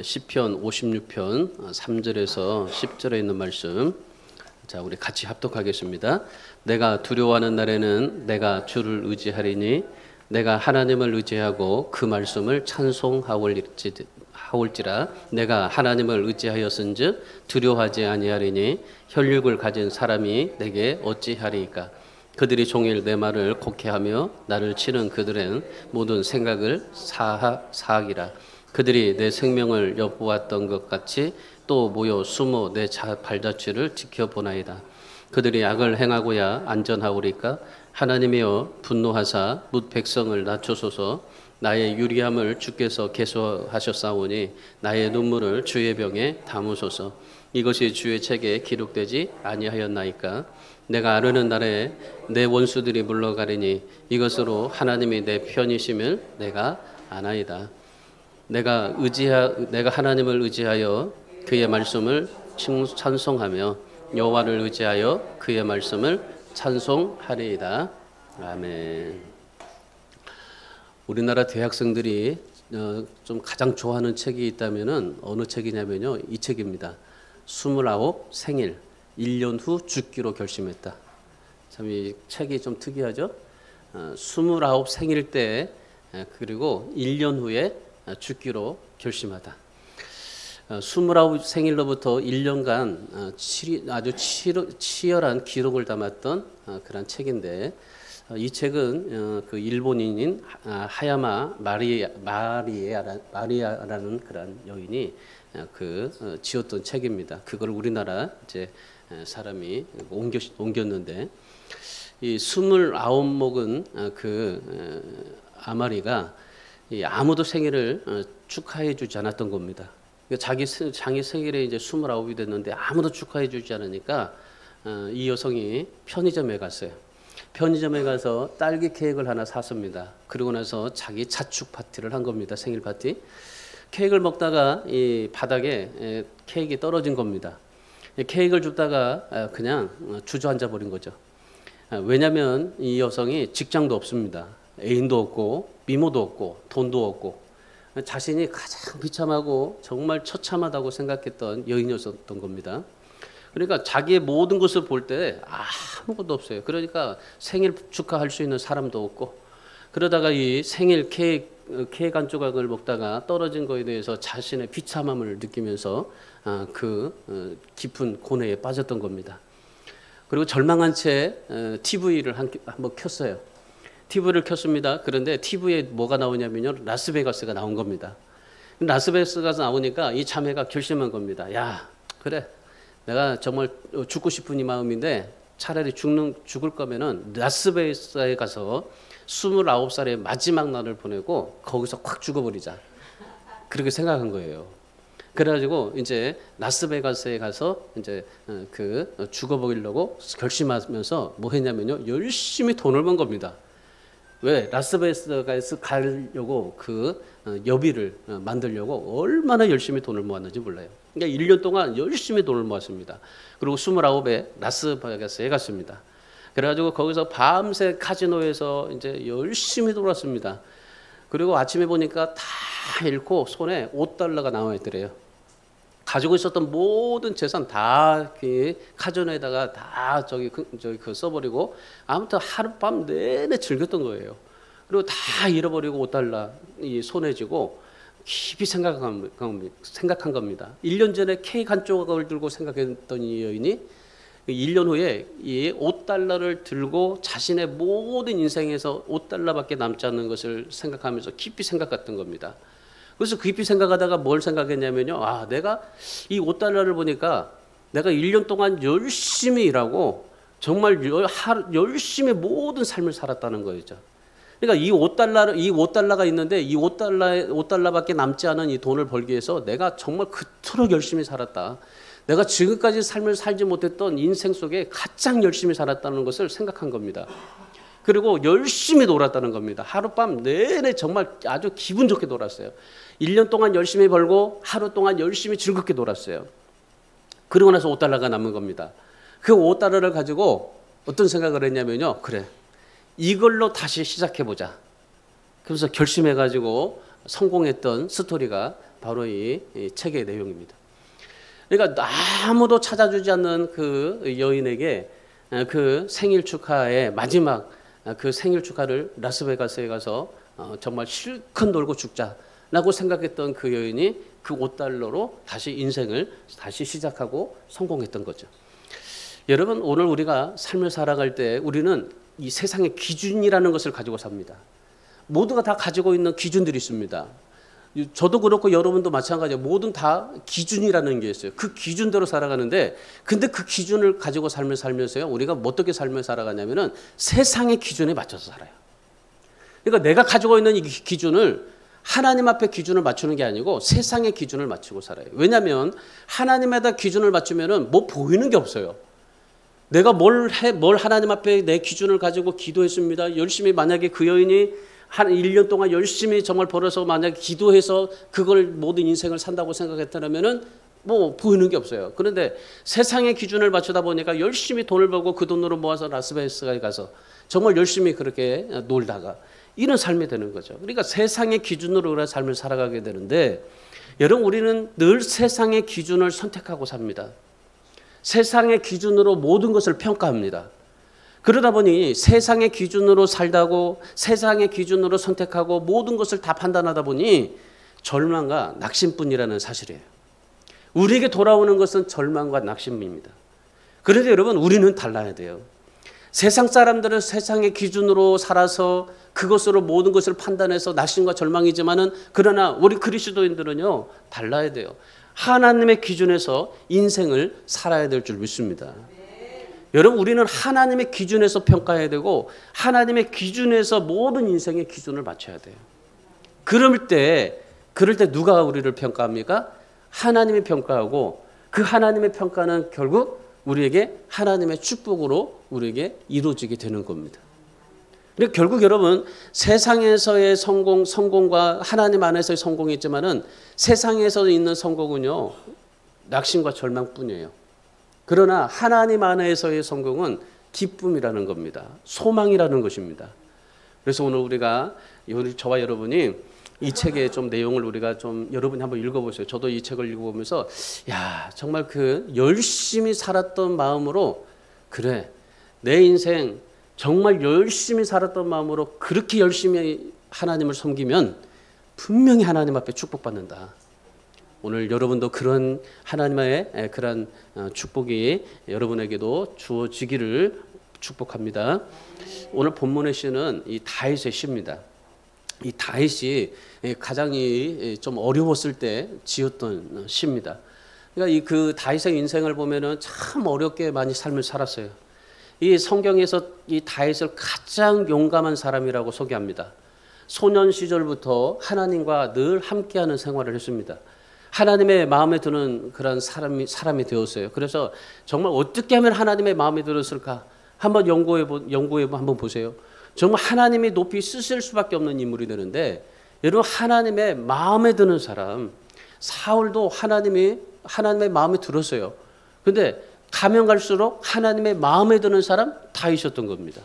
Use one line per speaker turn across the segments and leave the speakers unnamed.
시편 56편 3절에서 10절에 있는 말씀, 자 우리 같이 합독하겠습니다. 내가 두려워하는 날에는 내가 주를 의지하리니 내가 하나님을 의지하고 그 말씀을 찬송하올지라. 내가 하나님을 의지하였은즉 두려워하지 아니하리니 혈육을 가진 사람이 내게 어찌하리이까. 그들이 종일 내 말을 곡해하며 나를 치는 그들은 모든 생각을 사악이라. 그들이 내 생명을 엿보았던 것 같이 또 모여 숨어 내 발자취를 지켜보나이다. 그들이 악을 행하고야 안전하오리까. 하나님이여 분노하사 뭇 백성을 낮추소서. 나의 유리함을 주께서 계수하셨사오니 나의 눈물을 주의 병에 담으소서. 이것이 주의 책에 기록되지 아니하였나이까. 내가 아르는 날에 내 원수들이 물러가리니 이것으로 하나님이 내 편이심을 내가 아나이다. 내가 하나님을 의지하여 그의 말씀을 찬송하며 여호와를 의지하여 그의 말씀을 찬송하리이다. 아멘. 우리나라 대학생들이 좀 가장 좋아하는 책이 있다면은 어느 책이냐면요, 이 책입니다. 29 생일 1년 후 죽기로 결심했다. 참 이 책이 좀 특이하죠. 29 생일 때 그리고 1년 후에 죽기로 결심하다. 29 생일로부터 1년간 아주 치열한 기록을 담았던 그런 책인데, 이 책은 그 일본인인 하야마 마리아라는 그런 여인이 지었던 책입니다. 그걸 우리나라 이제 사람이 옮겼는데, 이 29목은 아마리가 아무도 생일을 축하해 주지 않았던 겁니다. 자기 생일에 이제 29이 됐는데 아무도 축하해 주지 않으니까 이 여성이 편의점에 갔어요. 편의점에 가서 딸기 케이크를 하나 샀습니다. 그리고 나서 자기 자축 파티를 한 겁니다. 생일 파티. 케이크를 먹다가 이 바닥에 케이크가 떨어진 겁니다. 케이크를 줍다가 그냥 주저앉아 버린 거죠. 왜냐하면 이 여성이 직장도 없습니다. 애인도 없고 미모도 없고 돈도 없고 자신이 가장 비참하고 정말 처참하다고 생각했던 여인이었던 겁니다. 그러니까 자기의 모든 것을 볼 때 아무것도 없어요. 그러니까 생일 축하할 수 있는 사람도 없고, 그러다가 이 생일 케이크 한 조각을 먹다가 떨어진 거에 대해서 자신의 비참함을 느끼면서 깊은 고뇌에 빠졌던 겁니다. 그리고 절망한 채 TV를 한번 켰어요. TV를 켰습니다. 그런데 TV에 뭐가 나오냐면요, 라스베가스가 나온 겁니다. 라스베가스가 나오니까 이 자매가 결심한 겁니다. 야, 그래, 내가 정말 죽고 싶은 이 마음인데 차라리 죽을 거면은 라스베가스에 가서 29살의 마지막 날을 보내고 거기서 확 죽어버리자. 그렇게 생각한 거예요. 그래가지고 이제 라스베가스에 가서 이제 죽어버리려고 결심하면서 뭐 했냐면요, 열심히 돈을 번 겁니다. 왜? 라스베가스에 가려고 여비를 만들려고 얼마나 열심히 돈을 모았는지 몰라요. 그러니까 1년 동안 열심히 돈을 모았습니다. 그리고 29에 라스베가스에 갔습니다. 그래가지고 거기서 밤새 카지노에서 이제 열심히 돌았습니다. 그리고 아침에 보니까 다 잃고 손에 $5가 나와 있더래요. 가지고 있었던 모든 재산 다 카지노에다가 다 써버리고 아무튼 하룻밤 내내 즐겼던 거예요. 그리고 다 잃어버리고 $5 이 손에 쥐고 깊이 생각한 겁니다. 1년 전에 케이크 한 조각을 들고 생각했던 이 여인이 1년 후에 이 $5를 들고 자신의 모든 인생에서 $5밖에 남지 않는 것을 생각하면서 깊이 생각했던 겁니다. 그래서 깊이 생각하다가 뭘 생각했냐면요, 내가 이 $5를 보니까 내가 1년 동안 열심히 일하고 정말 열심히 모든 삶을 살았다는 거였죠. 그러니까 이 $5가 있는데 이 $5밖에 남지 않은 이 돈을 벌기 위해서 내가 정말 그토록 열심히 살았다. 내가 지금까지 삶을 살지 못했던 인생 속에 가장 열심히 살았다는 것을 생각한 겁니다. 그리고 열심히 놀았다는 겁니다. 하룻밤 내내 정말 아주 기분 좋게 놀았어요. 1년 동안 열심히 벌고 하루 동안 열심히 즐겁게 놀았어요. 그러고 나서 $5가 남은 겁니다. 그 $5를 가지고 어떤 생각을 했냐면요, 그래, 이걸로 다시 시작해보자. 그래서 결심해가지고 성공했던 스토리가 바로 이 책의 내용입니다. 그러니까 아무도 찾아주지 않는 그 여인에게 그 생일 축하의 마지막 그 생일 축하를 라스베가스에 가서 정말 실컷 놀고 죽자라고 생각했던 그 여인이 그 $5로 다시 인생을 다시 시작하고 성공했던 거죠. 여러분, 오늘 우리가 삶을 살아갈 때 우리는 이 세상의 기준이라는 것을 가지고 삽니다. 모두가 다 가지고 있는 기준들이 있습니다. 저도 그렇고 여러분도 마찬가지예요. 모든 다 기준이라는 게 있어요. 그 기준대로 살아가는데, 근데 그 기준을 가지고 삶을 살면서요, 우리가 어떻게 삶을 살아가냐면은 세상의 기준에 맞춰서 살아요. 그러니까 내가 가지고 있는 이 기준을 하나님 앞에 기준을 맞추는 게 아니고 세상의 기준을 맞추고 살아요. 왜냐하면 하나님에다 기준을 맞추면은 뭐 보이는 게 없어요. 내가 뭘 하나님 앞에 내 기준을 가지고 기도했습니다. 열심히 만약에 그 여인이 한 1년 동안 열심히 정말 벌어서 만약에 기도해서 그걸 모든 인생을 산다고 생각했다면은 뭐 보이는 게 없어요. 그런데 세상의 기준을 맞추다 보니까 열심히 돈을 벌고 그 돈으로 모아서 라스베가스에 가서 정말 열심히 그렇게 놀다가 이런 삶이 되는 거죠. 그러니까 세상의 기준으로 우리가 삶을 살아가게 되는데, 여러분, 우리는 늘 세상의 기준을 선택하고 삽니다. 세상의 기준으로 모든 것을 평가합니다. 그러다 보니 세상의 기준으로 살다고 세상의 기준으로 선택하고 모든 것을 다 판단하다 보니 절망과 낙심뿐이라는 사실이에요. 우리에게 돌아오는 것은 절망과 낙심입니다. 그런데 여러분, 우리는 달라야 돼요. 세상 사람들은 세상의 기준으로 살아서 그것으로 모든 것을 판단해서 낙심과 절망이지만은, 그러나 우리 그리스도인들은요 달라야 돼요. 하나님의 기준에서 인생을 살아야 될 줄 믿습니다. 여러분, 우리는 하나님의 기준에서 평가해야 되고 하나님의 기준에서 모든 인생의 기준을 맞춰야 돼요. 그럴 때 누가 우리를 평가합니까? 하나님이 평가하고, 그 하나님의 평가는 결국 우리에게 하나님의 축복으로 우리에게 이루어지게 되는 겁니다. 그러니까 결국 여러분, 세상에서의 성공과 하나님 안에서의 성공이 있지만은 세상에서 있는 성공은요 낙심과 절망뿐이에요. 그러나 하나님 안에서의 성공은 기쁨이라는 겁니다. 소망이라는 것입니다. 그래서 오늘 저와 여러분이 이 책의 좀 내용을 우리가 좀 여러분이 한번 읽어보세요. 저도 이 책을 읽어보면서 정말 그 열심히 살았던 마음으로, 그래, 내 인생 정말 열심히 살았던 마음으로 그렇게 열심히 하나님을 섬기면 분명히 하나님 앞에 축복받는다. 오늘 여러분도 그런 하나님의 그런 축복이 여러분에게도 주어지기를 축복합니다. 오늘 본문의 시는 이 다윗의 시입니다. 이 다윗이 가장 좀 어려웠을 때 지었던 시입니다. 그러니까 그 다윗의 인생을 보면은 참 어렵게 많이 삶을 살았어요. 이 성경에서 이 다윗을 가장 용감한 사람이라고 소개합니다. 소년 시절부터 하나님과 늘 함께하는 생활을 했습니다. 하나님의 마음에 드는 그런 사람이 되었어요. 그래서 정말 어떻게 하면 하나님의 마음에 들었을까? 한번 연구해 한번 보세요. 정말 하나님이 높이 쓰실 수밖에 없는 인물이 되는데, 여러분, 하나님의 마음에 드는 사람, 사울도 하나님의 마음에 들었어요. 근데 가면 갈수록 하나님의 마음에 드는 사람 다윗이었던 겁니다.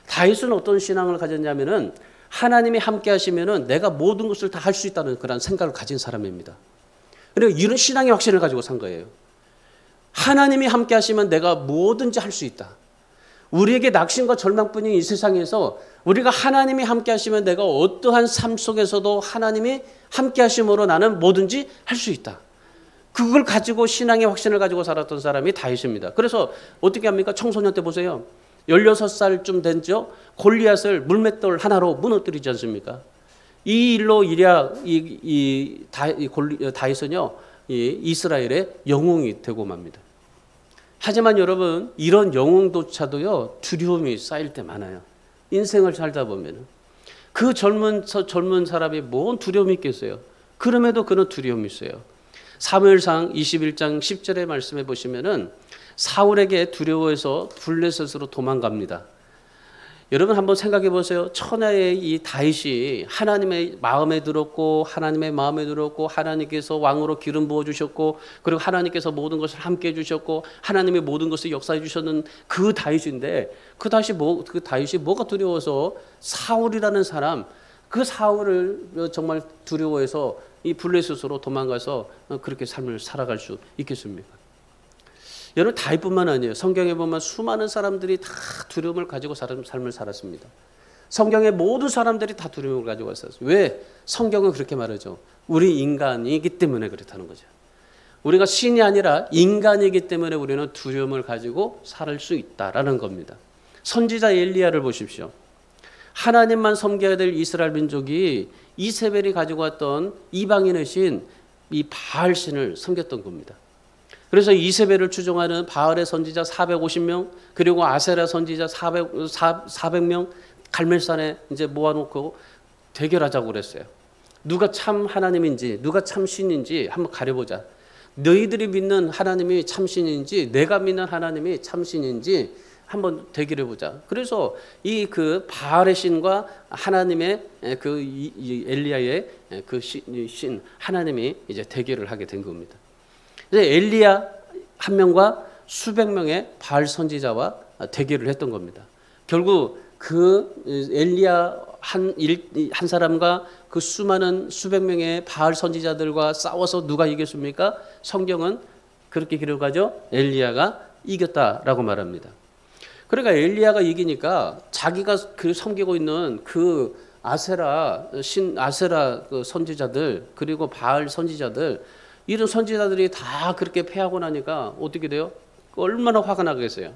다윗은 어떤 신앙을 가졌냐면은, 하나님이 함께 하시면은 내가 모든 것을 다 할 수 있다는 그런 생각을 가진 사람입니다. 그리고 이런 신앙의 확신을 가지고 산 거예요. 하나님이 함께 하시면 내가 뭐든지 할 수 있다. 우리에게 낙심과 절망뿐인 이 세상에서 우리가 하나님이 함께 하시면 내가 어떠한 삶 속에서도 하나님이 함께 하심으로 나는 뭐든지 할 수 있다. 그걸 가지고 신앙의 확신을 가지고 살았던 사람이 다윗입니다. 그래서 어떻게 합니까? 청소년 때 보세요. 16살쯤 된죠. 골리앗을 물맷돌 하나로 무너뜨리지 않습니까? 이 일로 다윗은요 이스라엘의 영웅이 되고 맙니다. 하지만 여러분, 이런 영웅조차도요 두려움이 쌓일 때 많아요. 인생을 살다 보면 그 젊은 사람이 뭔 두려움이 있겠어요? 그럼에도 그런 두려움이 있어요. 사무엘상 21장 10절의 말씀해 보시면은 사울에게 두려워해서 블레셋으로 도망갑니다. 여러분 한번 생각해 보세요. 천하의 이 다윗이 하나님의 마음에 들었고 하나님께서 왕으로 기름 부어 주셨고, 그리고 하나님께서 모든 것을 함께 해 주셨고 하나님의 모든 것을 역사해 주셨는 그 다윗인데, 그 다윗이 뭐가 두려워서 사울이라는 사람, 그 사울을 정말 두려워해서 이 블레셋으로 도망가서 그렇게 삶을 살아갈 수 있겠습니까? 여러분 다윗뿐만 아니에요. 성경에 보면 수많은 사람들이 다 두려움을 가지고 삶을 살았습니다. 성경의 모든 사람들이 다 두려움을 가지고 왔었어요. 왜? 성경은 그렇게 말하죠. 우리 인간이기 때문에 그렇다는 거죠. 우리가 신이 아니라 인간이기 때문에 우리는 두려움을 가지고 살 수 있다라는 겁니다. 선지자 엘리야를 보십시오. 하나님만 섬겨야 될 이스라엘 민족이 이세벨이 가지고 왔던 이방인의 신, 이 바알신을 섬겼던 겁니다. 그래서 이세벨을 추종하는 바알의 선지자 450명, 그리고 아세라 선지자 400명 갈멜산에 이제 모아놓고 대결하자고 그랬어요. 누가 참 하나님인지, 누가 참 신인지 한번 가려보자. 너희들이 믿는 하나님이 참신인지, 내가 믿는 하나님이 참신인지 한번 대결해보자. 그래서 이 그 바알의 신과 하나님의 그 엘리야의 그 신 하나님이 이제 대결을 하게 된 겁니다. 엘리야 한 명과 수백 명의 바알 선지자와 대결을 했던 겁니다. 결국 그 엘리야 한 사람과 그 수많은 수백 명의 바알 선지자들과 싸워서 누가 이겼습니까? 성경은 그렇게 기록하죠. 엘리야가 이겼다라고 말합니다. 그러니까 엘리야가 이기니까 자기가 그 섬기고 있는 그 아세라 그 선지자들, 그리고 바알 선지자들, 이런 선지자들이 다 그렇게 패하고 나니까 어떻게 돼요? 얼마나 화가 나겠어요.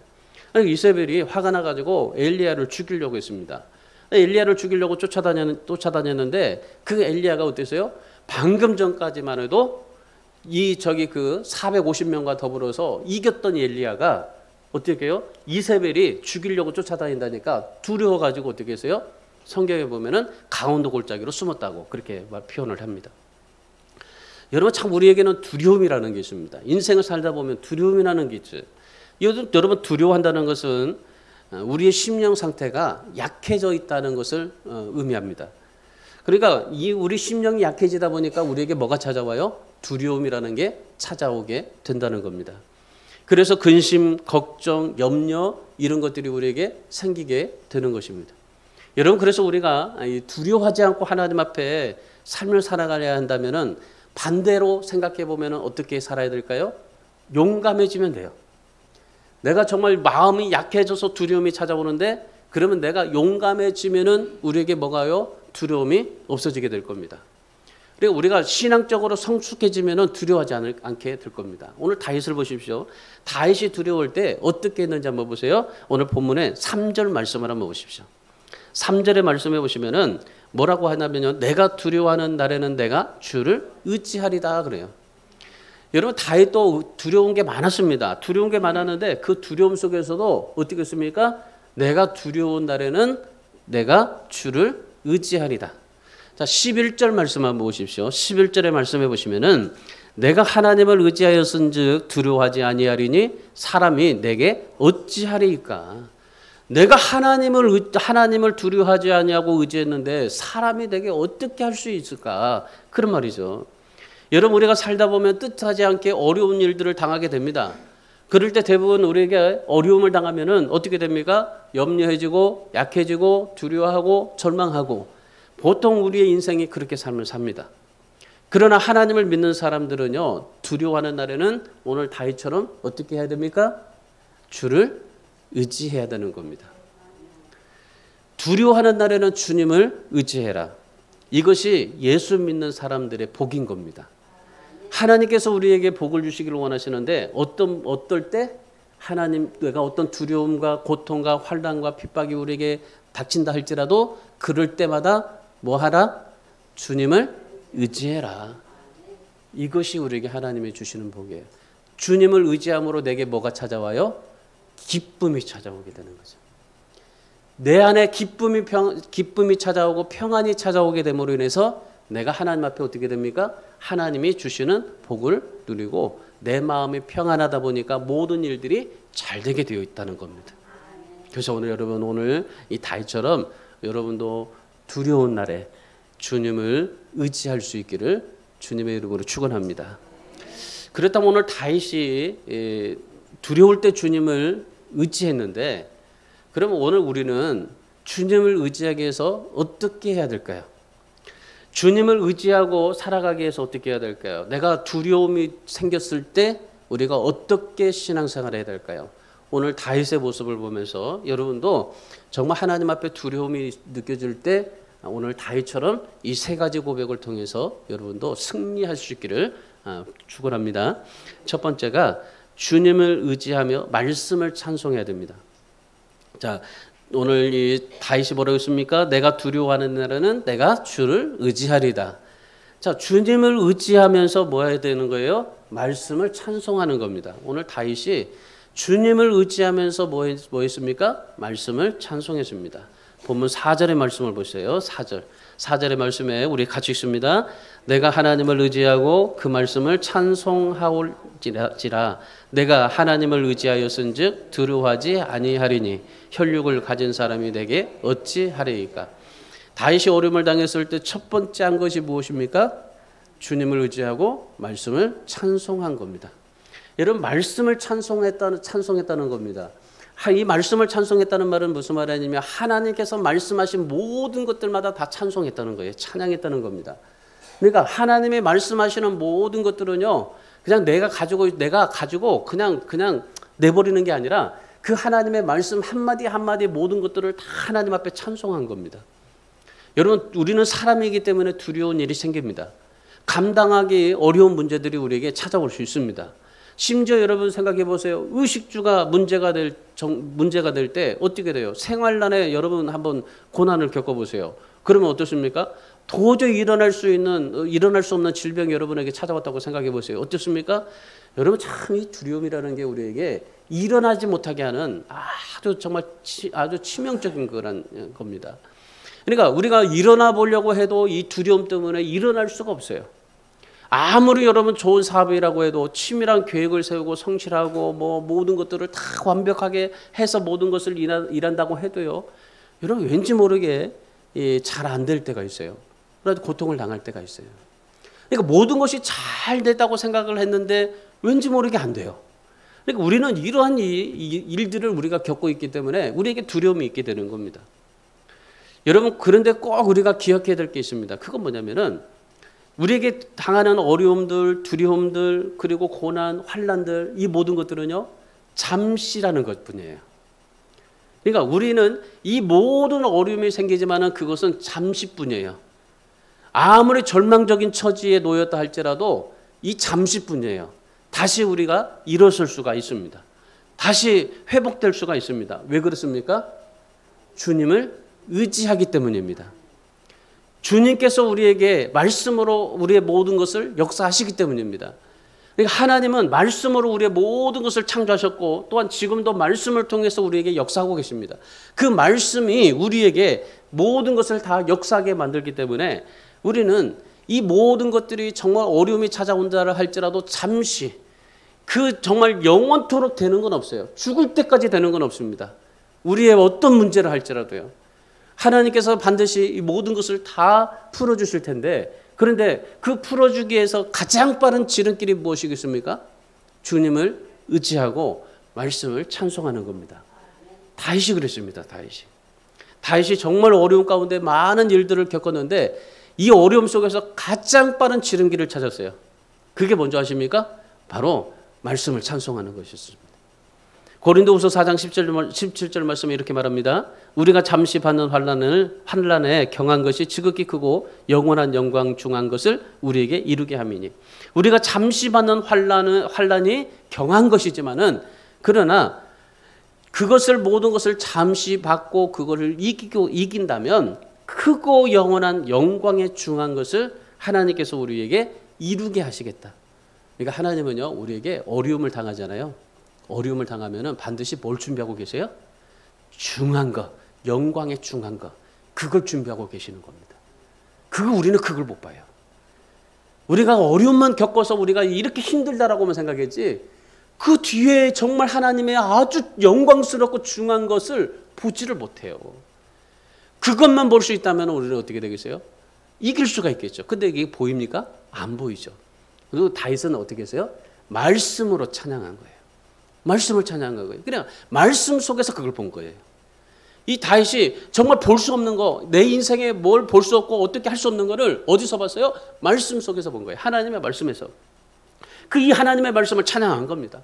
이세벨이 화가 나가지고 엘리야를 죽이려고 했습니다. 엘리야를 죽이려고 쫓아다녔는데 그 엘리야가 어땠어요? 방금 전까지만 해도 그 450명과 더불어서 이겼던 엘리야가 어떻게 해요? 이세벨이 죽이려고 쫓아다닌다니까 두려워가지고 어떻게 했어요? 성경에 보면은 강원도 골짜기로 숨었다고 그렇게 표현을 합니다. 여러분 참 우리에게는 두려움이라는 게 있습니다. 인생을 살다 보면 두려움이라는 게 있죠. 여러분 두려워한다는 것은 우리의 심령 상태가 약해져 있다는 것을 의미합니다. 그러니까 우리 심령이 약해지다 보니까 우리에게 뭐가 찾아와요? 두려움이라는 게 찾아오게 된다는 겁니다. 그래서 근심, 걱정, 염려 이런 것들이 우리에게 생기게 되는 것입니다. 여러분 그래서 우리가 두려워하지 않고 하나님 앞에 삶을 살아가야 한다면은 반대로 생각해 보면 어떻게 살아야 될까요? 용감해지면 돼요. 내가 정말 마음이 약해져서 두려움이 찾아오는데 그러면 내가 용감해지면은 우리에게 뭐가요? 두려움이 없어지게 될 겁니다. 그리고 우리가 신앙적으로 성숙해지면은 두려워하지 않게 될 겁니다. 오늘 다윗을 보십시오. 다윗이 두려울 때 어떻게 했는지 한번 보세요. 오늘 본문에 3절 말씀을 한번 보십시오. 3절의 말씀해 보시면은 뭐라고 하냐면요. 내가 두려워하는 날에는 내가 주를 의지하리다 그래요. 여러분 다윗도 두려운 게 많았습니다. 두려운 게 많았는데 그 두려움 속에서도 어떻게 했습니까? 내가 두려운 날에는 내가 주를 의지하리다. 자, 11절 말씀 한번 보십시오. 11절의 말씀해 보시면은 내가 하나님을 의지하였은즉 두려워하지 아니하리니 사람이 내게 어찌하리이까. 내가 하나님을 두려워하지 아니하고 의지했는데 사람이 내게 어떻게 할 수 있을까? 그런 말이죠. 여러분 우리가 살다 보면 뜻하지 않게 어려운 일들을 당하게 됩니다. 그럴 때 대부분 우리에게 어려움을 당하면은 어떻게 됩니까? 염려해지고 약해지고 두려워하고 절망하고 보통 우리의 인생이 그렇게 삶을 삽니다. 그러나 하나님을 믿는 사람들은요. 두려워하는 날에는 오늘 다윗처럼 어떻게 해야 됩니까? 주를 의지해야 되는 겁니다. 두려워하는 날에는 주님을 의지해라. 이것이 예수 믿는 사람들의 복인 겁니다. 하나님께서 우리에게 복을 주시기를 원하시는데 어떨 때 내가 어떤 두려움과 고통과 환난과 핍박이 우리에게 닥친다 할지라도 그럴 때마다 뭐 하라? 주님을 의지해라. 이것이 우리에게 하나님이 주시는 복이에요. 주님을 의지함으로 내게 뭐가 찾아와요? 기쁨이 찾아오게 되는 거죠. 내 안에 기쁨이 찾아오고 평안이 찾아오게 됨으로 인해서 내가 하나님 앞에 어떻게 됩니까? 하나님이 주시는 복을 누리고 내 마음이 평안하다 보니까 모든 일들이 잘 되게 되어 있다는 겁니다. 그래서 오늘 이 다윗처럼 여러분도 두려운 날에 주님을 의지할 수 있기를 주님의 이름으로 축원합니다. 그렇다면 오늘 다윗이 두려울 때 주님을 의지했는데 그러면 오늘 우리는 주님을 의지하기 위해서 어떻게 해야 될까요? 주님을 의지하고 살아가기 위해서 어떻게 해야 될까요? 내가 두려움이 생겼을 때 우리가 어떻게 신앙생활을 해야 될까요? 오늘 다윗의 모습을 보면서 여러분도 정말 하나님 앞에 두려움이 느껴질 때 오늘 다윗처럼 이 세 가지 고백을 통해서 여러분도 승리할 수 있기를 축원합니다. 첫 번째가 주님을 의지하며 말씀을 찬송해야 됩니다. 자, 오늘 이 다윗이 뭐라고 했습니까? 내가 두려워하는 날에는 내가 주를 의지하리다. 자, 주님을 의지하면서 뭐 해야 되는 거예요? 말씀을 찬송하는 겁니다. 오늘 다윗이 주님을 의지하면서 뭐 했습니까? 말씀을 찬송했습니다. 본문 4절의 말씀을 보세요. 4절의 말씀에 우리 같이 읽습니다. 내가 하나님을 의지하고 그 말씀을 찬송하올지라 내가 하나님을 의지하였은즉 두려워하지 아니하리니 혈육을 가진 사람이 되게 어찌하리이까. 다윗이 어려움을 당했을 때 첫 번째 한 것이 무엇입니까? 주님을 의지하고 말씀을 찬송한 겁니다. 여러분, 말씀을 찬송했다는 겁니다. 이 말씀을 찬송했다는 말은 무슨 말이냐면 하나님께서 말씀하신 모든 것들마다 다 찬송했다는 거예요. 찬양했다는 겁니다. 그러니까 하나님이 말씀하시는 모든 것들은요, 그냥 내가 가지고 그냥 내버리는 게 아니라 그 하나님의 말씀 한마디 한마디 모든 것들을 다 하나님 앞에 찬송한 겁니다. 여러분, 우리는 사람이기 때문에 두려운 일이 생깁니다. 감당하기 어려운 문제들이 우리에게 찾아올 수 있습니다. 심지어 여러분 생각해 보세요. 의식주가 문제가 될 때 어떻게 돼요? 생활난에 여러분 한번 고난을 겪어보세요. 그러면 어떻습니까? 도저히 일어날 수 없는 질병이 여러분에게 찾아왔다고 생각해 보세요. 어떻습니까? 여러분, 참 이 두려움이라는 게 우리에게 일어나지 못하게 하는 아주 치명적인 그런 겁니다. 그러니까 우리가 일어나 보려고 해도 이 두려움 때문에 일어날 수가 없어요. 아무리 여러분 좋은 사업이라고 해도 치밀한 계획을 세우고 성실하고 모든 것들을 다 완벽하게 해서 모든 것을 일한다고 해도요, 여러분 왠지 모르게 잘 안 될 때가 있어요. 그래도 고통을 당할 때가 있어요. 그러니까 모든 것이 잘 됐다고 생각을 했는데 왠지 모르게 안 돼요. 그러니까 우리는 이러한 일들을 우리가 겪고 있기 때문에 우리에게 두려움이 있게 되는 겁니다. 여러분, 그런데 꼭 우리가 기억해야 될 게 있습니다. 그건 뭐냐면은 우리에게 당하는 어려움들, 두려움들, 그리고 고난, 환난들, 이 모든 것들은요, 잠시라는 것뿐이에요. 그러니까 우리는 이 모든 어려움이 생기지만은 그것은 잠시뿐이에요. 아무리 절망적인 처지에 놓였다 할지라도 이 잠시뿐이에요. 다시 우리가 일어설 수가 있습니다. 다시 회복될 수가 있습니다. 왜 그렇습니까? 주님을 의지하기 때문입니다. 주님께서 우리에게 말씀으로 우리의 모든 것을 역사하시기 때문입니다. 그러니까 하나님은 말씀으로 우리의 모든 것을 창조하셨고 또한 지금도 말씀을 통해서 우리에게 역사하고 계십니다. 그 말씀이 우리에게 모든 것을 다 역사하게 만들기 때문에 우리는 이 모든 것들이 정말 어려움이 찾아온다 할지라도 잠시, 그 정말 영원토록 되는 건 없어요. 죽을 때까지 되는 건 없습니다. 우리의 어떤 문제를 할지라도요. 하나님께서 반드시 이 모든 것을 다 풀어주실 텐데, 그런데 그 풀어주기 위해서 가장 빠른 지름길이 무엇이겠습니까? 주님을 의지하고 말씀을 찬송하는 겁니다. 다윗이 그랬습니다. 다윗이 정말 어려운 가운데 많은 일들을 겪었는데 이 어려움 속에서 가장 빠른 지름길을 찾았어요. 그게 뭔지 아십니까? 바로 말씀을 찬송하는 것이었습니다. 고린도후서 4장 17절 말씀에 이렇게 말합니다. 우리가 잠시 받는 환난에 경한 것이 지극히 크고 영원한 영광 중한 것을 우리에게 이루게 함이니. 우리가 잠시 받는 환난이 경한 것이지만은, 그러나 그것을 모든 것을 잠시 받고 그것을 이긴다면 크고 영원한 영광에 중한 것을 하나님께서 우리에게 이루게 하시겠다. 그러니까 하나님은요, 우리에게 어려움을 당하잖아요. 어려움을 당하면은 반드시 뭘 준비하고 계세요? 중한 거, 영광에 중한 거, 그걸 준비하고 계시는 겁니다. 우리는 그걸 못 봐요. 우리가 어려움만 겪어서 우리가 이렇게 힘들다라고만 생각했지, 그 뒤에 정말 하나님의 아주 영광스럽고 중한 것을 보지를 못해요. 그것만 볼 수 있다면 우리는 어떻게 되겠어요? 이길 수가 있겠죠. 근데 이게 보입니까? 안 보이죠. 그리고 다윗은 어떻게 했어요? 말씀으로 찬양한 거예요. 말씀을 찬양한 거예요. 그냥 말씀 속에서 그걸 본 거예요. 이 다윗이 정말 볼 수 없는 거, 내 인생에 뭘 볼 수 없고 어떻게 할 수 없는 거를 어디서 봤어요? 말씀 속에서 본 거예요. 하나님의 말씀에서. 그 이 하나님의 말씀을 찬양한 겁니다.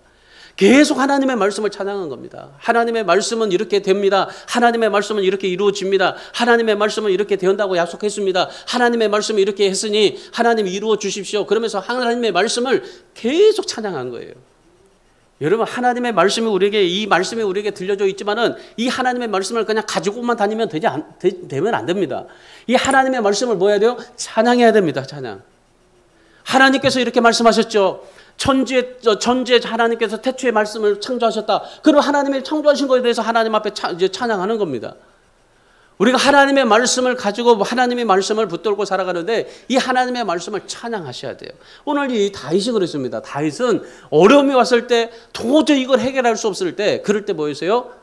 계속 하나님의 말씀을 찬양한 겁니다. 하나님의 말씀은 이렇게 됩니다. 하나님의 말씀은 이렇게 이루어집니다. 하나님의 말씀은 이렇게 된다고 약속했습니다. 하나님의 말씀을 이렇게 했으니 하나님 이루어 주십시오. 그러면서 하나님의 말씀을 계속 찬양한 거예요. 여러분, 하나님의 말씀이 우리에게, 이 말씀이 우리에게 들려져 있지만은 이 하나님의 말씀을 그냥 가지고만 다니면 되면 안 됩니다. 이 하나님의 말씀을 뭐 해야 돼요? 찬양해야 됩니다. 찬양. 하나님께서 이렇게 말씀하셨죠. 전제 하나님께서 태초에 말씀을 창조하셨다. 그럼 하나님이 창조하신 것에 대해서 하나님 앞에 이제 찬양하는 겁니다. 우리가 하나님의 말씀을 가지고 하나님의 말씀을 붙들고 살아가는데 이 하나님의 말씀을 찬양하셔야 돼요. 오늘 이 다윗이 그랬습니다. 다윗은 어려움이 왔을 때 도저히 이걸 해결할 수 없을 때 그럴 때 뭐였어요?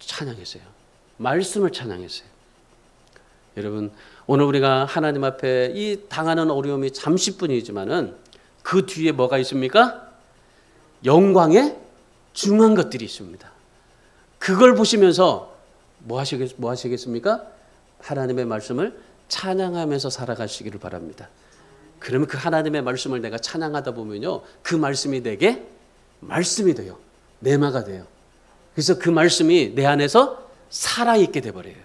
찬양했어요. 말씀을 찬양했어요. 여러분, 오늘 우리가 하나님 앞에 이 당하는 어려움이 잠시뿐이지만은 그 뒤에 뭐가 있습니까? 영광의 중요한 것들이 있습니다. 그걸 보시면서 뭐 하시겠습니까? 하나님의 말씀을 찬양하면서 살아가시기를 바랍니다. 그러면 그 하나님의 말씀을 내가 찬양하다 보면요, 그 말씀이 내게 말씀이 돼요. 내마가 돼요. 그래서 그 말씀이 내 안에서 살아있게 돼버려요.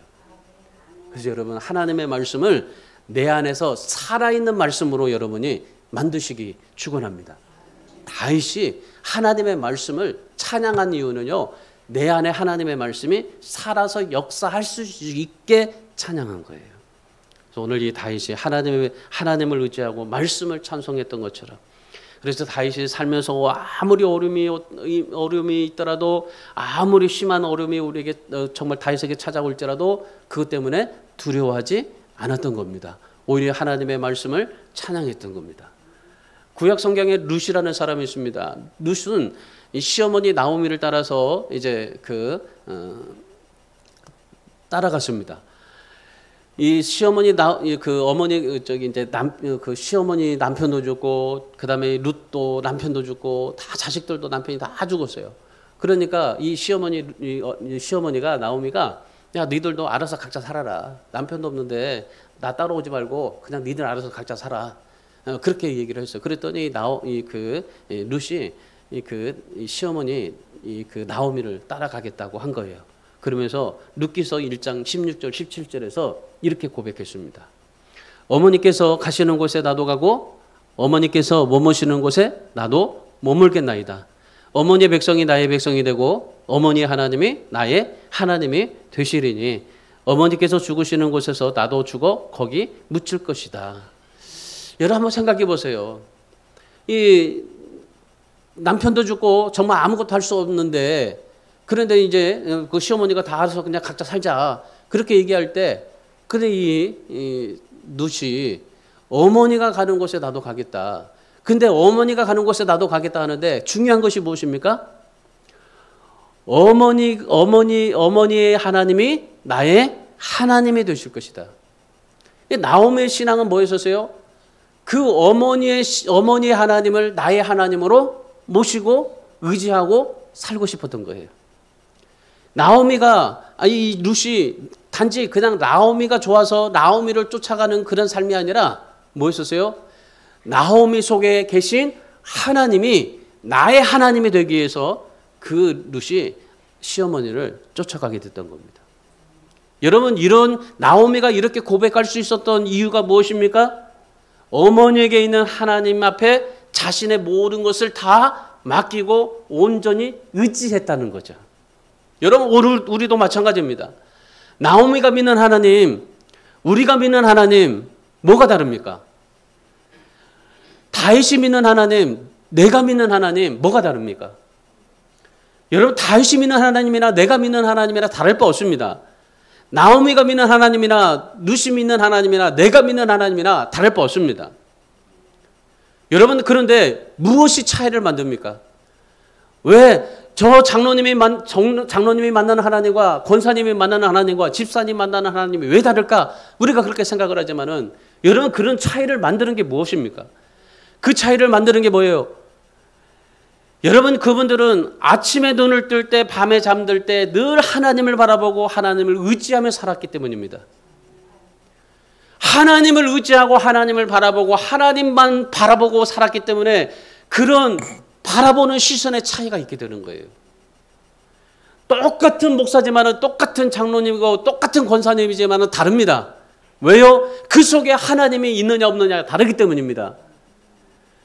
그래서 여러분, 하나님의 말씀을 내 안에서 살아있는 말씀으로 여러분이 만드시기 축원합니다. 다윗이 하나님의 말씀을 찬양한 이유는요, 내 안에 하나님의 말씀이 살아서 역사할 수 있게 찬양한 거예요. 그래서 오늘 이 다윗이 하나님을 의지하고 말씀을 찬송했던 것처럼, 그래서 다윗이 살면서 아무리 어려움이 있더라도, 아무리 심한 어려움이 우리에게 정말 다윗에게 찾아올지라도 그것 때문에 두려워하지 않았던 겁니다. 오히려 하나님의 말씀을 찬양했던 겁니다. 구약 성경에 룻이라는 사람이 있습니다. 룻은 시어머니 나오미를 따라서 이제 따라갔습니다. 이 시어머니 어머니 이제 시어머니 남편도 죽고, 그다음에 룻도 남편도 죽고, 다 자식들도 남편이 다 죽었어요. 그러니까 이 시어머니가 나오미가, 야, 너희들도 알아서 각자 살아라. 남편도 없는데 나 따라오지 말고 그냥 너희들 알아서 각자 살아. 그렇게 얘기를 했어요. 그랬더니 룻이 시어머니 나오미를 따라가겠다고 한 거예요. 그러면서 룻기서 1장 16절 17절에서 이렇게 고백했습니다. 어머니께서 가시는 곳에 나도 가고 어머니께서 머무시는 곳에 나도 머물겠나이다. 어머니의 백성이 나의 백성이 되고 어머니의 하나님이 나의 하나님이 되시리니 어머니께서 죽으시는 곳에서 나도 죽어 거기 묻힐 것이다. 여러분, 한번 생각해 보세요. 이 남편도 죽고 정말 아무것도 할 수 없는데, 그런데 이제 그 시어머니가 다 알아서 그냥 각자 살자, 그렇게 얘기할 때, 근데 이 룻이 어머니가 가는 곳에 나도 가겠다. 근데 어머니가 가는 곳에 나도 가겠다 하는데 중요한 것이 무엇입니까? 어머니의 하나님이 나의 하나님이 되실 것이다. 나오미의 신앙은 뭐였었어요? 그 어머니의 하나님을 나의 하나님으로 모시고 의지하고 살고 싶었던 거예요. 이 룻이 단지 그냥 나오미가 좋아서 나오미를 쫓아가는 그런 삶이 아니라 뭐였었어요? 나오미 속에 계신 하나님이 나의 하나님이 되기 위해서 그 룻이 시어머니를 쫓아가게 됐던 겁니다. 여러분, 이런 나오미가 이렇게 고백할 수 있었던 이유가 무엇입니까? 어머니에게 있는 하나님 앞에 자신의 모든 것을 다 맡기고 온전히 의지했다는 거죠. 여러분, 우리도 마찬가지입니다. 나오미가 믿는 하나님, 우리가 믿는 하나님, 뭐가 다릅니까? 다윗이 믿는 하나님, 내가 믿는 하나님, 뭐가 다릅니까? 여러분, 다윗이 믿는 하나님이나 내가 믿는 하나님이나 다를 바 없습니다. 나오미가 믿는 하나님이나 룻이 믿는 하나님이나 내가 믿는 하나님이나 다를 바 없습니다. 여러분, 그런데 무엇이 차이를 만듭니까? 왜 저 장로님이 만나는 하나님과 권사님이 만나는 하나님과 집사님 만나는 하나님이 왜 다를까? 우리가 그렇게 생각을 하지만은, 여러분, 그런 차이를 만드는 게 무엇입니까? 그 차이를 만드는 게 뭐예요? 여러분, 그분들은 아침에 눈을 뜰 때, 밤에 잠들 때 늘 하나님을 바라보고 하나님을 의지하며 살았기 때문입니다. 하나님을 의지하고 하나님을 바라보고 하나님만 바라보고 살았기 때문에 그런 바라보는 시선의 차이가 있게 되는 거예요. 똑같은 목사지만은, 똑같은 장로님이고 똑같은 권사님이지만은 다릅니다. 왜요? 그 속에 하나님이 있느냐 없느냐가 다르기 때문입니다.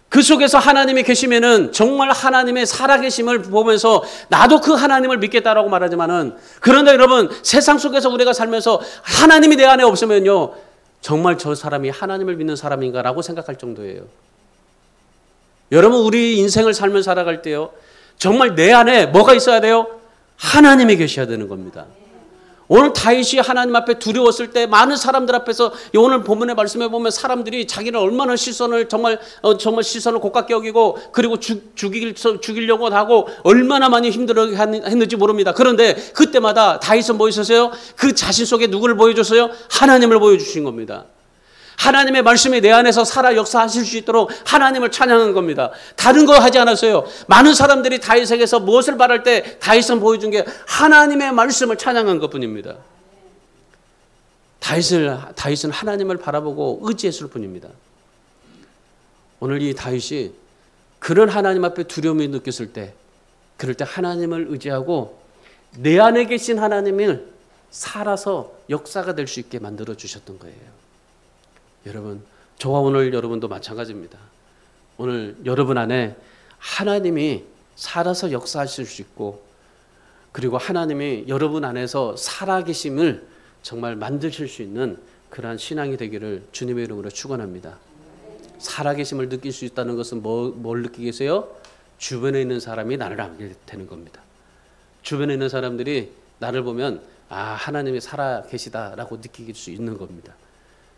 그 속에서 하나님이 계시면은 정말 하나님의 살아계심을 보면서 나도 그 하나님을 믿겠다라고 말하지만은, 그런데 여러분, 세상 속에서 우리가 살면서 하나님이 내 안에 없으면요, 정말 저 사람이 하나님을 믿는 사람인가라고 생각할 정도예요. 여러분, 우리 인생을 살며 살아갈 때요, 정말 내 안에 뭐가 있어야 돼요? 하나님이 계셔야 되는 겁니다. 오늘 다윗이 하나님 앞에 두려웠을 때 많은 사람들 앞에서, 오늘 본문의 말씀에 보면 사람들이 자기를 얼마나 시선을 정말 시선을 고깝게 여기고, 그리고 죽이려고 하고 얼마나 많이 힘들어 했는지 모릅니다. 그런데 그때마다 다윗은 뭐 있었어요? 그 자신 속에 누구를 보여줬어요? 하나님을 보여주신 겁니다. 하나님의 말씀이 내 안에서 살아 역사하실 수 있도록 하나님을 찬양한 겁니다. 다른 거 하지 않았어요. 많은 사람들이 다윗에게서 무엇을 바랄 때 다윗은 보여준 게 하나님의 말씀을 찬양한 것뿐입니다. 다윗은 하나님을 바라보고 의지했을 뿐입니다. 오늘 이 다윗이 그런 하나님 앞에 두려움이 느꼈을 때, 그럴 때 하나님을 의지하고 내 안에 계신 하나님을 살아서 역사가 될 수 있게 만들어 주셨던 거예요. 여러분, 저와 오늘 여러분도 마찬가지입니다. 오늘 여러분 안에 하나님이 살아서 역사하실 수 있고, 그리고 하나님이 여러분 안에서 살아계심을 정말 만드실 수 있는 그러한 신앙이 되기를 주님의 이름으로 축원합니다. 살아계심을 느낄 수 있다는 것은 뭘 느끼겠어요? 주변에 있는 사람이 나를 알게 되는 겁니다. 주변에 있는 사람들이 나를 보면 하나님이 살아계시다라고 느낄 수 있는 겁니다.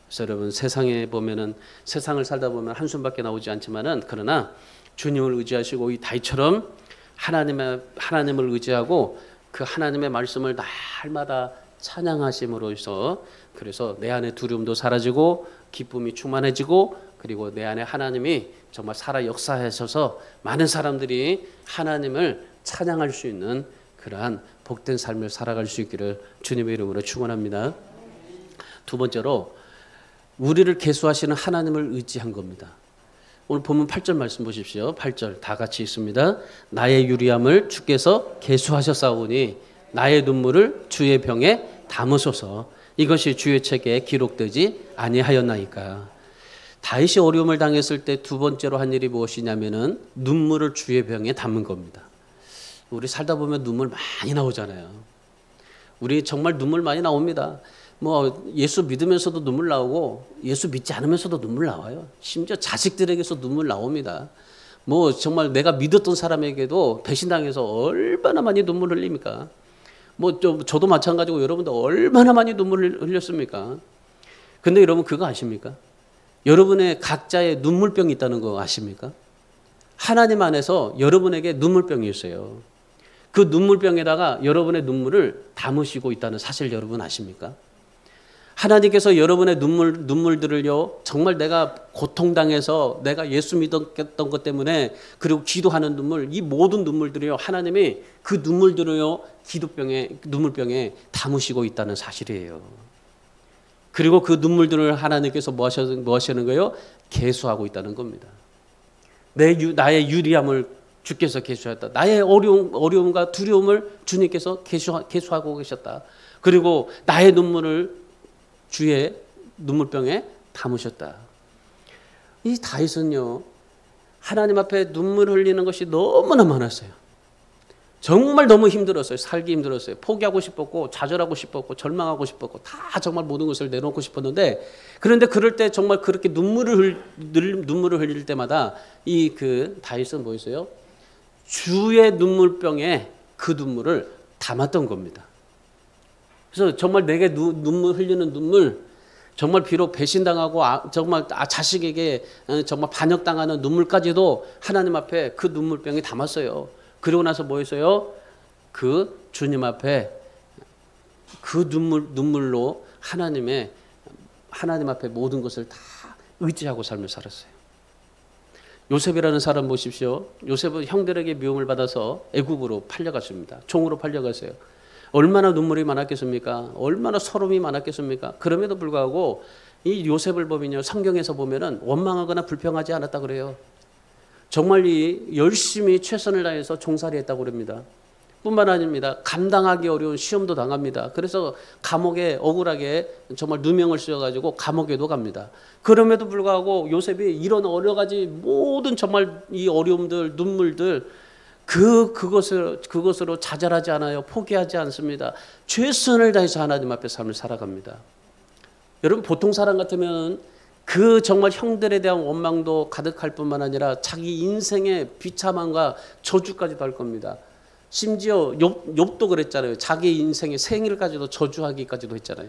그래서 여러분, 세상에 보면은, 세상을 살다 보면 한숨밖에 나오지 않지만은, 그러나 주님을 의지하시고 이 다윗처럼 하나님을 의지하고 그 하나님의 말씀을 날마다 찬양하심으로써, 그래서 내 안에 두려움도 사라지고 기쁨이 충만해지고, 그리고 내 안에 하나님이 정말 살아 역사하셔서 많은 사람들이 하나님을 찬양할 수 있는 그러한 복된 삶을 살아갈 수 있기를 주님의 이름으로 축원합니다. 두 번째로, 우리를 계수하시는 하나님을 의지한 겁니다. 오늘 본문 8절 말씀 보십시오. 8절 다 같이 읽습니다. 나의 유리함을 주께서 계수하셨사오니 나의 눈물을 주의 병에 담으소서. 이것이 주의 책에 기록되지 아니하였나이까. 다윗이 어려움을 당했을 때 두 번째로 한 일이 무엇이냐면은 눈물을 주의 병에 담은 겁니다. 우리 살다 보면 눈물 많이 나오잖아요. 우리 정말 눈물 많이 나옵니다. 예수 믿으면서도 눈물 나오고 예수 믿지 않으면서도 눈물 나와요. 심지어 자식들에게서 눈물 나옵니다. 정말 내가 믿었던 사람에게도 배신당해서 얼마나 많이 눈물 흘립니까? 저도 마찬가지고 여러분도 얼마나 많이 눈물을 흘렸습니까? 근데 여러분, 그거 아십니까? 여러분의 각자의 눈물병이 있다는 거 아십니까? 하나님 안에서 여러분에게 눈물병이 있어요. 그 눈물병에다가 여러분의 눈물을 담으시고 있다는 사실 여러분 아십니까? 하나님께서 여러분의 눈물들을요, 정말 내가 고통당해서 내가 예수 믿었던 것 때문에, 그리고 기도하는 눈물, 이 모든 눈물들이요, 하나님이 그 눈물들을요, 눈물병에 담으시고 있다는 사실이에요. 그리고 그 눈물들을 하나님께서 뭐 하시는 거예요? 계수하고 있다는 겁니다. 나의 유리함을 주께서 계수하였다. 나의 어려움과 두려움을 주님께서 계수하고 계셨다. 그리고 나의 눈물을 주의 눈물병에 담으셨다. 이 다윗은요, 하나님 앞에 눈물 흘리는 것이 너무나 많았어요. 정말 너무 힘들었어요. 살기 힘들었어요. 포기하고 싶었고, 좌절하고 싶었고, 절망하고 싶었고, 다 정말 모든 것을 내놓고 싶었는데, 그런데 그럴 때 정말 그렇게 눈물을 흘릴 때마다 그 다윗은 뭐였어요? 주의 눈물병에 그 눈물을 담았던 겁니다. 그래서 정말 내게 눈물 흘리는 눈물, 정말 비록 배신당하고 정말 자식에게 정말 반역당하는 눈물까지도 하나님 앞에 그 눈물병에 담았어요. 그리고 나서 뭐 했어요? 그 주님 앞에 그 눈물로 하나님 앞에 모든 것을 다 의지하고 삶을 살았어요. 요셉이라는 사람 보십시오. 요셉은 형들에게 미움을 받아서 애굽으로 팔려갔습니다. 종으로 팔려갔어요. 얼마나 눈물이 많았겠습니까? 얼마나 서름이 많았겠습니까? 그럼에도 불구하고 이 요셉을 보면요, 성경에서 보면은 원망하거나 불평하지 않았다 그래요. 정말 이 열심히 최선을 다해서 종살이했다고 그럽니다. 뿐만 아닙니다. 감당하기 어려운 시험도 당합니다. 그래서 감옥에 억울하게 정말 누명을 씌워가지고 감옥에도 갑니다. 그럼에도 불구하고 요셉이 이런 여러 가지 모든 정말 이 어려움들, 눈물들 그것으로 좌절하지 않아요. 포기하지 않습니다. 최선을 다해서 하나님 앞에 삶을 살아갑니다. 여러분 보통 사람 같으면 그 정말 형들에 대한 원망도 가득할 뿐만 아니라 자기 인생의 비참함과 저주까지도 할 겁니다. 심지어 욥도 그랬잖아요. 자기 인생의 생일까지도 저주하기까지도 했잖아요.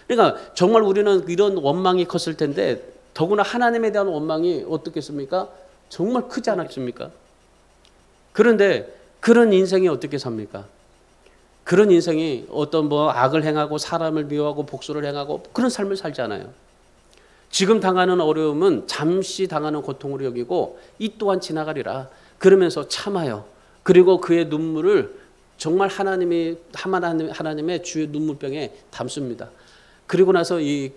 그러니까 정말 우리는 이런 원망이 컸을 텐데 더구나 하나님에 대한 원망이 어떻겠습니까? 정말 크지 않았습니까? 그런데 그런 인생이 어떻게 삽니까? 그런 인생이 어떤 뭐 악을 행하고 사람을 미워하고 복수를 행하고 그런 삶을 살지 않아요. 지금 당하는 어려움은 잠시 당하는 고통으로 여기고 이 또한 지나가리라. 그러면서 참아요. 그리고 그의 눈물을 정말 하나님의 주의 눈물병에 담습니다. 그리고 나서 이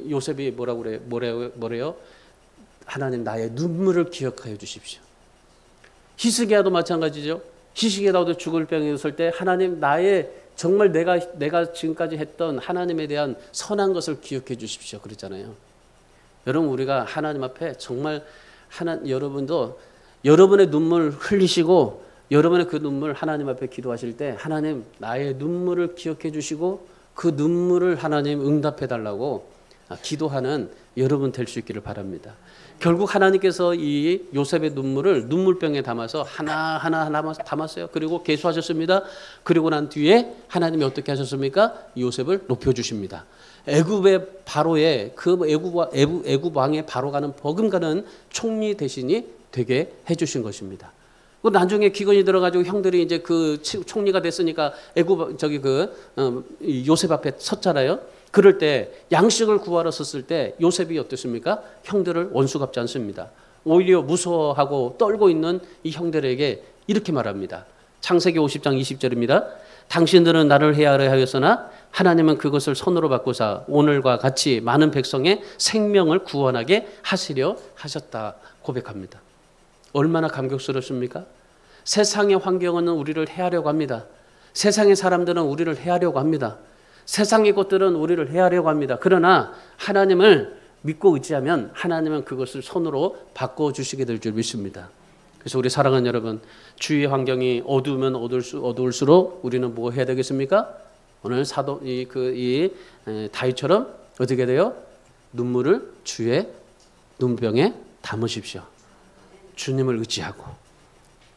요셉이 뭐래요? 하나님 나의 눈물을 기억하여 주십시오. 히스기야도 마찬가지죠. 히스기야도 죽을 병에 있을 때 하나님 나의 정말 내가 지금까지 했던 하나님에 대한 선한 것을 기억해 주십시오. 그랬잖아요. 여러분 우리가 하나님 앞에 정말 여러분도 여러분의 눈물 흘리시고 여러분의 그 눈물 하나님 앞에 기도하실 때 하나님 나의 눈물을 기억해 주시고 그 눈물을 하나님 응답해 달라고 기도하는 여러분 될 수 있기를 바랍니다. 결국 하나님께서 이 요셉의 눈물을 눈물병에 담아서 하나하나 담았어요. 그리고 계수하셨습니다. 그리고 난 뒤에 하나님이 어떻게 하셨습니까? 요셉을 높여주십니다. 애굽의 바로의 애굽 왕의 바로가는 버금가는 총리 대신이 되게 해주신 것입니다. 나중에 기근이 들어가지고 형들이 이제 그 총리가 됐으니까 요셉 앞에 섰잖아요. 그럴 때 양식을 구하러 섰을 때 요셉이 어떻습니까? 형들을 원수갑지 않습니다. 오히려 무서워하고 떨고 있는 이 형들에게 이렇게 말합니다. 창세기 50장 20절입니다. 당신들은 나를 헤아려 하였으나 하나님은 그것을 손으로 바꾸사 오늘과 같이 많은 백성의 생명을 구원하게 하시려 하셨다 고백합니다. 얼마나 감격스럽습니까? 세상의 환경은 우리를 해하려고 합니다. 세상의 사람들은 우리를 해하려고 합니다. 세상의 것들은 우리를 해하려고 합니다. 그러나 하나님을 믿고 의지하면 하나님은 그것을 손으로 바꿔주시게 될 줄 믿습니다. 그래서 우리 사랑하는 여러분, 주위의 환경이 어두우면 어두울수록 우리는 뭐 해야 되겠습니까? 오늘 다윗처럼 어떻게 돼요? 눈물을 주의 눈병에 담으십시오. 주님을 의지하고.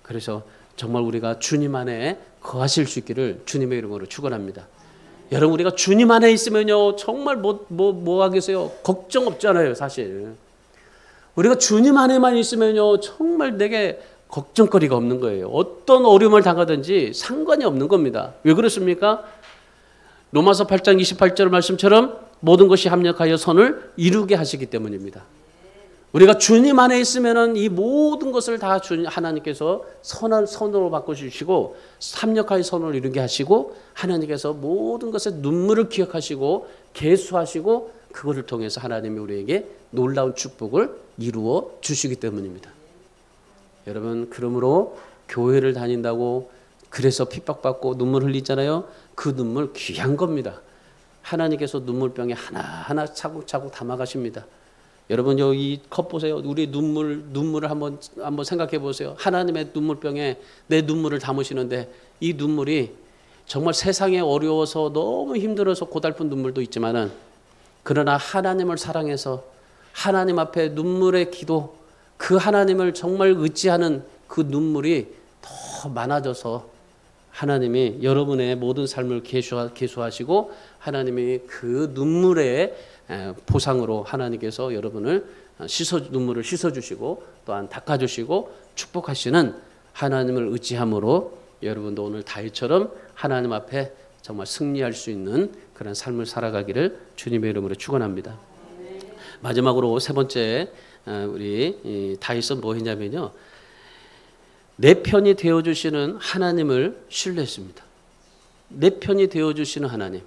그래서 정말 우리가 주님 안에 거하실 수 있기를 주님의 이름으로 축원합니다. 여러분 우리가 주님 안에 있으면요 정말 뭐 하겠어요? 걱정 없잖아요. 사실 우리가 주님 안에만 있으면요 정말 내게 걱정거리가 없는 거예요. 어떤 어려움을 당하든지 상관이 없는 겁니다. 왜 그렇습니까? 로마서 8장 28절 말씀처럼 모든 것이 합력하여 선을 이루게 하시기 때문입니다. 우리가 주님 안에 있으면은 이 모든 것을 다 하나님께서 선으로 바꿔주시고 합력하여 선을 이루게 하시고 하나님께서 모든 것의 눈물을 기억하시고 계수하시고 그것을 통해서 하나님이 우리에게 놀라운 축복을 이루어 주시기 때문입니다. 여러분 그러므로 교회를 다닌다고 그래서 핍박받고 눈물 흘리잖아요. 그 눈물 귀한 겁니다. 하나님께서 눈물병에 하나하나 차곡차곡 담아가십니다. 여러분 이 컵 보세요. 우리 눈물을 한번 생각해 보세요. 하나님의 눈물병에 내 눈물을 담으시는데 이 눈물이 정말 세상에 어려워서 너무 힘들어서 고달픈 눈물도 있지만은 그러나 하나님을 사랑해서 하나님 앞에 눈물의 기도 그 하나님을 정말 의지하는 그 눈물이 더 많아져서 하나님이 여러분의 모든 삶을 계수하시고 하나님이 그 눈물의 보상으로 하나님께서 여러분을 눈물을 씻어주시고 또한 닦아주시고 축복하시는 하나님을 의지함으로 여러분도 오늘 다윗처럼 하나님 앞에 정말 승리할 수 있는 그런 삶을 살아가기를 주님의 이름으로 축원합니다. 마지막으로 세 번째 우리 다윗은 뭐 했냐면요. 내 편이 되어주시는 하나님을 신뢰했습니다. 내 편이 되어주시는 하나님.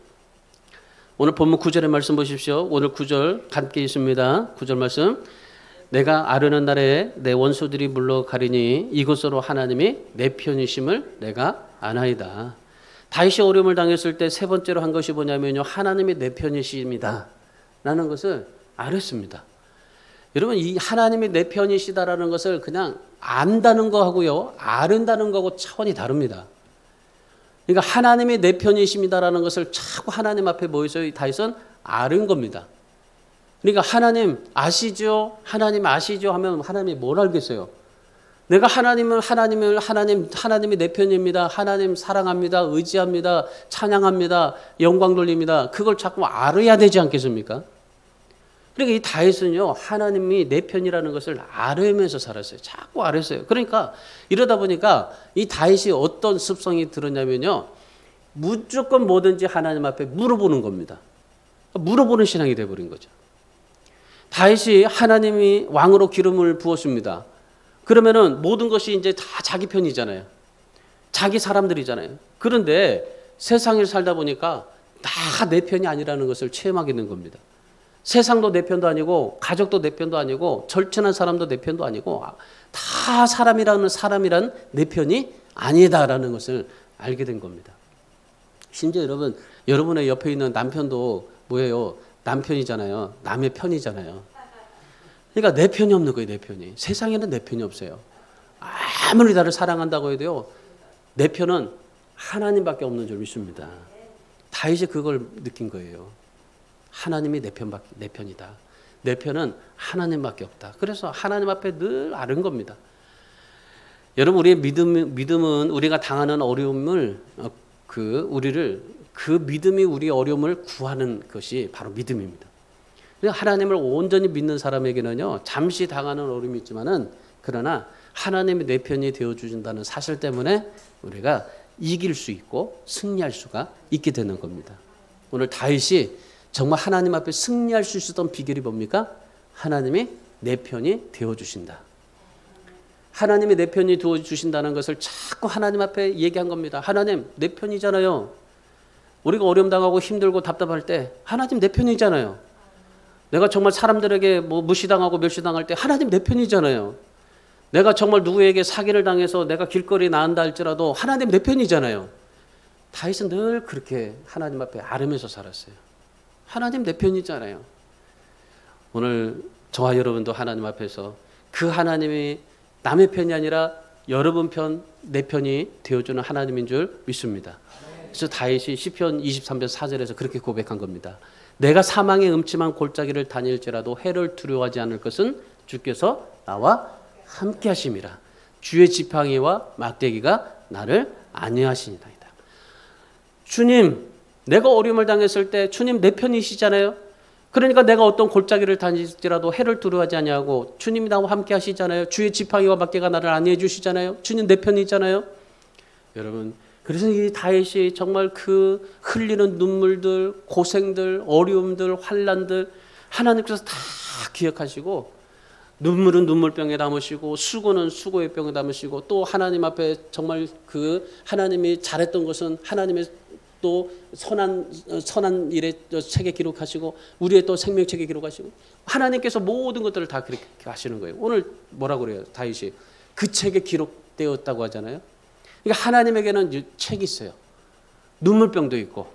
오늘 본문 9절의 말씀 보십시오. 오늘 9절 함께 있습니다. 9절 말씀. 내가 아르는 날에 내 원수들이 물러가리니 이것으로 하나님이 내 편이심을 내가 아나이다. 다윗이 어려움을 당했을 때 세 번째로 한 것이 뭐냐면요. 하나님이 내 편이십니다 라는 것을 알았습니다. 여러분 이 하나님이 내 편이시다라는 것을 그냥 안다는 거하고요. 아른다는 거하고 차원이 다릅니다. 그러니까 하나님이 내 편이십니다라는 것을 자꾸 하나님 앞에 모여서 다윗은 아른 겁니다. 그러니까 하나님 아시죠? 하나님 아시죠? 하면 하나님이 뭘 알겠어요? 내가 하나님이 내 편입니다. 하나님 사랑합니다. 의지합니다. 찬양합니다. 영광 돌립니다. 그걸 자꾸 알아야 되지 않겠습니까? 그러니까 이 다윗은요. 하나님이 내 편이라는 것을 알으면서 살았어요. 자꾸 알았어요. 그러니까 이러다 보니까 이 다윗이 어떤 습성이 들었냐면요. 무조건 뭐든지 하나님 앞에 물어보는 겁니다. 물어보는 신앙이 돼버린 거죠. 다윗이 하나님이 왕으로 기름을 부었습니다. 그러면은 모든 것이 이제 다 자기 편이잖아요. 자기 사람들이잖아요. 그런데 세상을 살다 보니까 다 내 편이 아니라는 것을 체험하게 된 겁니다. 세상도 내 편도 아니고 가족도 내 편도 아니고 절친한 사람도 내 편도 아니고 다 사람이란 내 편이 아니다라는 것을 알게 된 겁니다. 심지어 여러분의 옆에 있는 남편도 뭐예요? 남편이잖아요. 남의 편이잖아요. 그러니까 내 편이 없는 거예요. 내 편이. 세상에는 내 편이 없어요. 아무리 나를 사랑한다고 해도요. 내 편은 하나님밖에 없는 줄 믿습니다. 다윗이 그걸 느낀 거예요. 하나님이 내 편이다. 내 편은 하나님밖에 없다. 그래서 하나님 앞에 늘 아는 겁니다. 여러분 우리의 믿음은 우리가 당하는 어려움을 그 믿음이 우리의 어려움을 구하는 것이 바로 믿음입니다. 하나님을 온전히 믿는 사람에게는요. 잠시 당하는 어려움이 있지만은 그러나 하나님이 내 편이 되어 주신다는 사실 때문에 우리가 이길 수 있고 승리할 수가 있게 되는 겁니다. 오늘 다윗이 정말 하나님 앞에 승리할 수 있었던 비결이 뭡니까? 하나님이 내 편이 되어 주신다. 하나님이 내 편이 되어 주신다는 것을 자꾸 하나님 앞에 얘기한 겁니다. 하나님 내 편이잖아요. 우리가 어려움 당하고 힘들고 답답할 때 하나님 내 편이잖아요. 내가 정말 사람들에게 무시당하고 멸시당할 때 하나님 내 편이잖아요. 내가 정말 누구에게 사기를 당해서 내가 길거리에 나간다 할지라도 하나님 내 편이잖아요. 다윗은 늘 그렇게 하나님 앞에 아뢰면서 살았어요. 하나님 내 편이잖아요. 오늘 저와 여러분도 하나님 앞에서 그 하나님이 남의 편이 아니라 여러분 편, 내 편이 되어주는 하나님인 줄 믿습니다. 그래서 다윗이 시편 23편 4절에서 그렇게 고백한 겁니다. 내가 사망의 음침한 골짜기를 다닐지라도 해를 두려워하지 않을 것은 주께서 나와 함께 하심이라. 주의 지팡이와 막대기가 나를 안위하시니이다. 주님, 내가 어려움을 당했을 때 주님 내 편이시잖아요. 그러니까 내가 어떤 골짜기를 다닐지라도 해를 두려워하지 아니하고 주님이 나와 함께 하시잖아요. 주의 지팡이와 막대기가 나를 안위해 주시잖아요. 주님 내 편이잖아요. 여러분, 그래서 이 다윗이 정말 그 흘리는 눈물들, 고생들, 어려움들, 환난들 하나님께서 다 기억하시고 눈물은 눈물병에 담으시고 수고는 수고의 병에 담으시고 또 하나님 앞에 정말 그 하나님이 잘했던 것은 하나님의 또 선한 일의 책에 기록하시고 우리의 또 생명책에 기록하시고 하나님께서 모든 것들을 다 그렇게 하시는 거예요. 오늘 뭐라고 그래요? 다윗이 그 책에 기록되었다고 하잖아요. 그러니까 하나님에게는 책이 있어요. 눈물병도 있고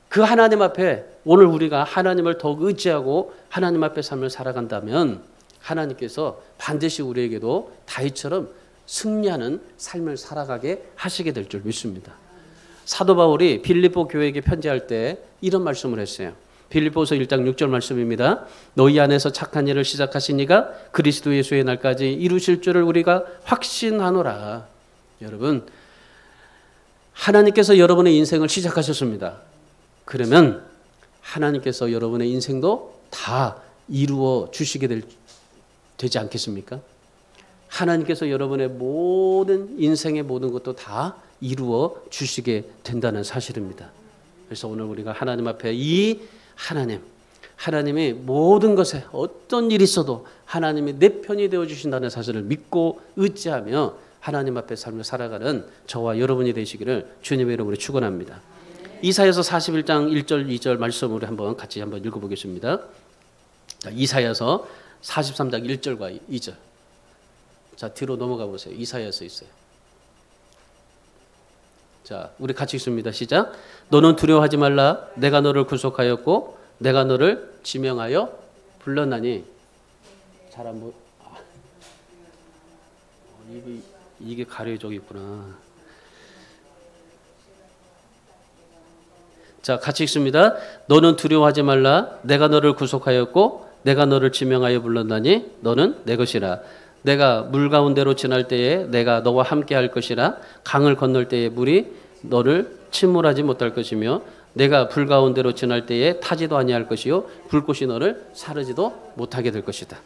그 하나님 앞에 오늘 우리가 하나님을 더욱 의지하고 하나님 앞에 삶을 살아간다면 하나님께서 반드시 우리에게도 다윗처럼 승리하는 삶을 살아가게 하시게 될 줄 믿습니다. 사도 바울이 빌립보 교회에게 편지할 때 이런 말씀을 했어요. 빌립보서 1장 6절 말씀입니다. 너희 안에서 착한 일을 시작하신 이가 그리스도 예수의 날까지 이루실 줄을 우리가 확신하노라. 여러분, 하나님께서 여러분의 인생을 시작하셨습니다. 그러면 하나님께서 여러분의 인생도 다 이루어 주시게 되지 않겠습니까? 하나님께서 여러분의 모든 인생의 모든 것도 다 이루어 주시게 된다는 사실입니다. 그래서 오늘 우리가 하나님 앞에 이 하나님, 하나님이 모든 것에 어떤 일이 있어도 하나님이 내 편이 되어주신다는 사실을 믿고 의지하며 하나님 앞에 삶을 살아가는 저와 여러분이 되시기를 주님의 이름으로 축원합니다. 이사야서 41장 1절 2절 말씀으로 같이 한번 읽어보겠습니다. 자, 이사야서 43장 1절과 2절. 자, 뒤로 넘어가 보세요. 이사야서 있어요. 자, 우리 같이 읽습니다. 시작. 너는 두려워하지 말라. 내가 너를 구속하였고 내가 너를 지명하여 불렀나니. 잘 안 보. 이게 가려져 있구나. 자, 같이 읽습니다. 너는 두려워하지 말라. 내가 너를 구속하였고 내가 너를 지명하여 불렀나니 너는 내 것이라. 내가 물 가운데로 지날 때에 내가 너와 함께 할 것이라. 강을 건널 때에 물이 너를 침몰하지 못할 것이며 내가 불 가운데로 지날 때에 타지도 아니할 것이요 불꽃이 너를 사르지도 못하게 될 것이다.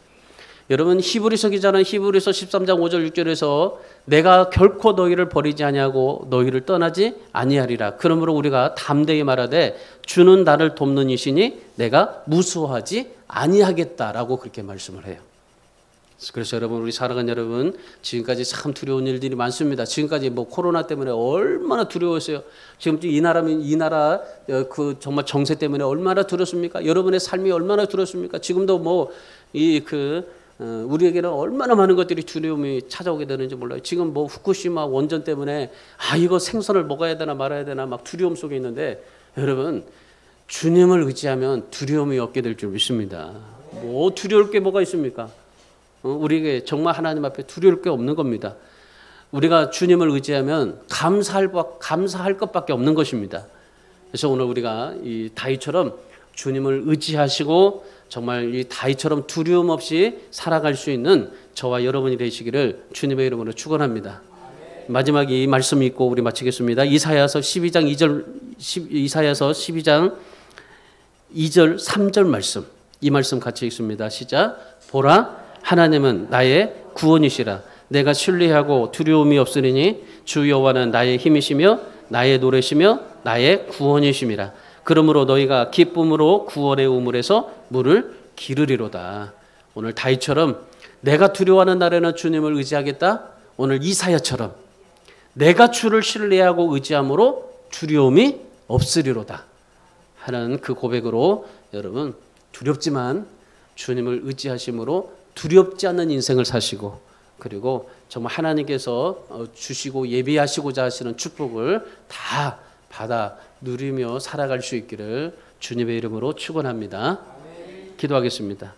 여러분, 히브리서 기자는 히브리서 13장 5절 6절에서 내가 결코 너희를 버리지 아니하고 너희를 떠나지 아니하리라. 그러므로 우리가 담대히 말하되 주는 나를 돕는 이시니 내가 무수하지 아니하겠다라고 그렇게 말씀을 해요. 그래서 여러분, 우리 살아간 여러분, 지금까지 참 두려운 일들이 많습니다. 지금까지 코로나 때문에 얼마나 두려웠어요. 지금 이 나라 그 정말 정세 때문에 얼마나 두렵습니까? 여러분의 삶이 얼마나 두렵습니까? 지금도 우리에게는 얼마나 많은 것들이 두려움이 찾아오게 되는지 몰라요. 지금 후쿠시마 원전 때문에 이거 생선을 먹어야 되나 말아야 되나 막 두려움 속에 있는데, 여러분, 주님을 의지하면 두려움이 없게 될 줄 믿습니다. 두려울 게 뭐가 있습니까? 우리에게 정말 하나님 앞에 두려울 게 없는 겁니다. 우리가 주님을 의지하면 감사할 것밖에 없는 것입니다. 그래서 오늘 우리가 이 다윗처럼 주님을 의지하시고 정말 이 다윗처럼 두려움 없이 살아갈 수 있는 저와 여러분이 되시기를 주님의 이름으로 축원합니다. 마지막 이 말씀 읽고 우리 마치겠습니다. 이사야서 12장 2절 3절 말씀. 이 말씀 같이 읽습니다. 시작. 보라, 하나님은 나의 구원이시라. 내가 신뢰하고 두려움이 없으리니 주 여호와는 나의 힘이시며 나의 노래시며 나의 구원이심이라. 그러므로 너희가 기쁨으로 구원의 우물에서 물을 기르리로다. 오늘 다윗처럼 내가 두려워하는 날에는 주님을 의지하겠다. 오늘 이사야처럼 내가 주를 신뢰하고 의지함으로 두려움이 없으리로다 하는 그 고백으로 여러분, 두렵지만 주님을 의지하심으로 두렵지 않는 인생을 사시고, 그리고 정말 하나님께서 주시고 예비하시고자 하시는 축복을 다 받아 누리며 살아갈 수 있기를 주님의 이름으로 축원합니다. 기도하겠습니다.